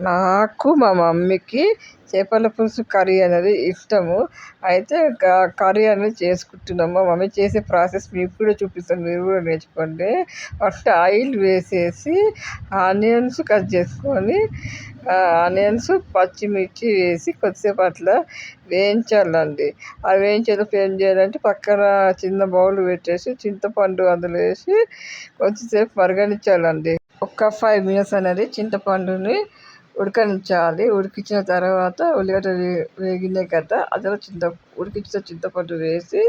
నాకు మా మమ్మీకి చేపల పులుసు కర్రీ అనేది ఇష్టము. అయితే కర్రీ అనేది చేసుకుంటున్నాము. మా మమ్మీ చేసే ప్రాసెస్ మీకు కూడా చూపిస్తాను, మీరు కూడా నేర్చుకోండి. ఫస్ట్ ఆయిల్ వేసేసి ఆనియన్స్ కట్ చేసుకొని ఆనియన్స్ పచ్చిమిర్చి వేసి కొద్దిసేపు అట్లా వేయించాలండి. ఆ వేయించేటప్పుడు ఏం చేయాలంటే పక్కన చిన్న బౌల్ పెట్టేసి చింతపండు అందులో వేసి కొద్దిసేపు మరగనించాలండి. ఒక 5 minutes అనేది చింతపండుని ఉడకనించాలి. ఉడికించిన తర్వాత ఉల్లిగడ్డ వేగినాయి కదా, అందులో ఉడికించిన చింతపండు వేసి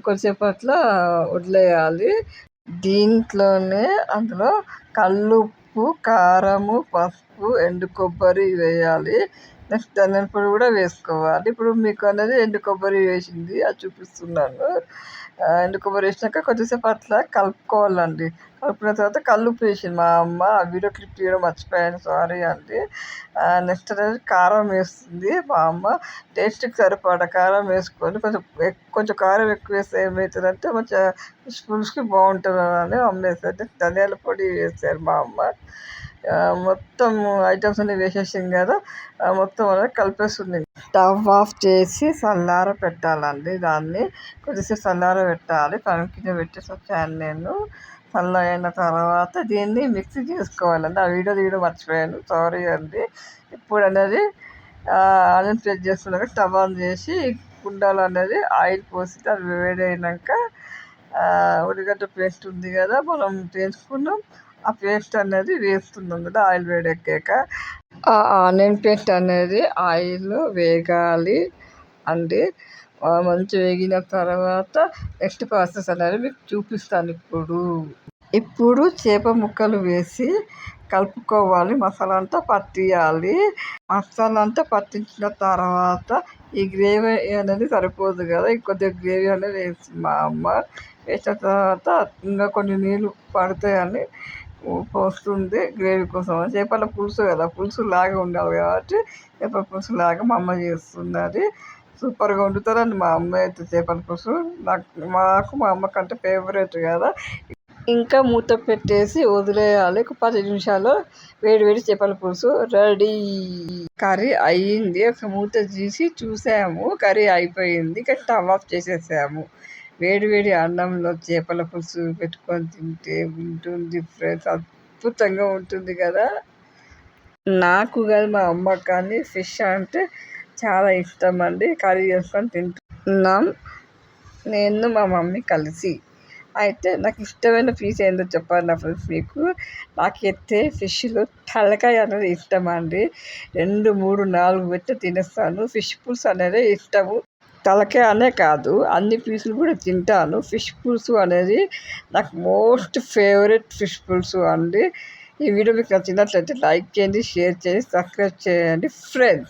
కొద్దిసేపు అట్లా వదిలేయాలి. దీంట్లోనే అందులో కల్లుప్పు, కారము, పసుపు, ఎండు కొబ్బరి వేయాలి. నెక్స్ట్ ధనియాల పొడి కూడా వేసుకోవాలి. ఇప్పుడు మీకు అనేది ఎండు కొబ్బరి వేసింది అది చూపిస్తున్నాను. ఎండు కొబ్బరి వేసినాక కొద్దిసేపు అట్లా కలుపుకోవాలండి. కలుపుకున్న తర్వాత కల్లుప్పు వేసింది మా అమ్మ. ఆ వీడియో క్లిప్ తీయడం మర్చిపోయాను, సారీ అండి. నెక్స్ట్ అనేది కారం వేస్తుంది మా అమ్మ. టేస్ట్కి సరిపడా కారం వేసుకొని కొంచెం కారం ఎక్కువ వేస్తే ఏమవుతుందంటే మంచిగా ఫిష్ పులుసుకి బాగుంటుంది అని అమ్మ వేస్తుంది. ధనియాల పొడి వేస్తారు మా అమ్మ. మొత్తం ఐటమ్స్ అన్ని వేసేసింది కదా, మొత్తం అనేది కలిపేస్తుంది. స్టవ్ ఆఫ్ చేసి చల్లార పెట్టాలండి. దాన్ని కొద్దిసేపు చల్లార పెట్టాలి. పని కింద పెట్టేసి వచ్చాను నేను. చల్ల అయిన తర్వాత దీన్ని మిక్సీ చేసుకోవాలండి. ఆ వీడియో తీయడం మర్చిపోయాను, సారీ అండి. ఇప్పుడు అనేది ఆనియన్ పేస్ట్ చేసుకున్నాక స్టవ్ ఆన్ చేసి కుండలో అనేది ఆయిల్ పోసి అది వేడైనాక ఉల్లిగడ్డ పేస్ట్ ఉంది కదా మనం చేసుకున్నాం, ఆ పేస్ట్ అనేది వేస్తున్నాం కదా ఆయిల్ వేడెక్కాక. ఆ ఆనియన్ పేస్ట్ అనేది ఆయిల్లో వేగాలి అండి. మంచి వేగిన తర్వాత నెక్స్ట్ ప్రాసెస్ అనేది మీకు చూపిస్తాను. ఇప్పుడు చేప ముక్కలు వేసి కలుపుకోవాలి. మసాలా అంతా పట్టియాలి. మసాలా అంతా పట్టించిన తర్వాత ఈ గ్రేవీ అనేది సరిపోదు కదా, ఇంకొద్దిగా గ్రేవీ అనేది వేస్తుంది మా అమ్మ. వేసిన తర్వాత ఇంకా కొన్ని నీళ్ళు పడతాయని పోస్తుంది గ్రేవీ కోసం. చేపల పులుసు కదా, పులుసు లాగా ఉండాలి కాబట్టి చేపల పులుసు లాగా మా అమ్మ చేస్తుంది. అది సూపర్గా వండుతారండి మా అమ్మ అయితే చేపల పులుసు. మాకు మా అమ్మ కంటే ఫేవరెట్ కదా. ఇంకా మూత పెట్టేసి వదిలేయాలి. ఒక 10 నిమిషాలు వేడి వేడి చేపల పులుసు రెడీ. కర్రీ అయ్యింది. ఒక మూత తీసి చూసాము, కర్రీ అయిపోయింది. ఇంకా స్టవ్ ఆఫ్ చేసేసాము. వేడి వేడి అన్నంలో చేపల పులుసు పెట్టుకొని తింటే ఉంటుంది ఫ్రెండ్స్, అద్భుతంగా ఉంటుంది కదా. నాకు కానీ మా అమ్మ కానీ ఫిష్ అంటే చాలా ఇష్టం అండి. కర్రీ చేసుకొని తింటున్నాం నేను మా మమ్మీ కలిసి. అయితే నాకు ఇష్టమైన పీస్ ఏందో చెప్పాలి నా ఫ్రెండ్స్ మీకు. నాకైతే ఫిష్లో తలకాయ అనేది ఇష్టం అండి. 2, 3, 4 పెట్టి తినేస్తాను. ఫిష్ పులుసు అనేది ఇష్టము. తలకాయ అనే కాదు, అన్ని పీసులు కూడా తింటాను. ఫిష్ పులుసు అనేది నాకు మోస్ట్ ఫేవరెట్ ఫిష్ పులుసు అండి. ఈ వీడియో మీకు నచ్చినట్లయితే లైక్ చేయండి, షేర్ చేయండి, సబ్స్క్రైబ్ చేయండి ఫ్రెండ్స్.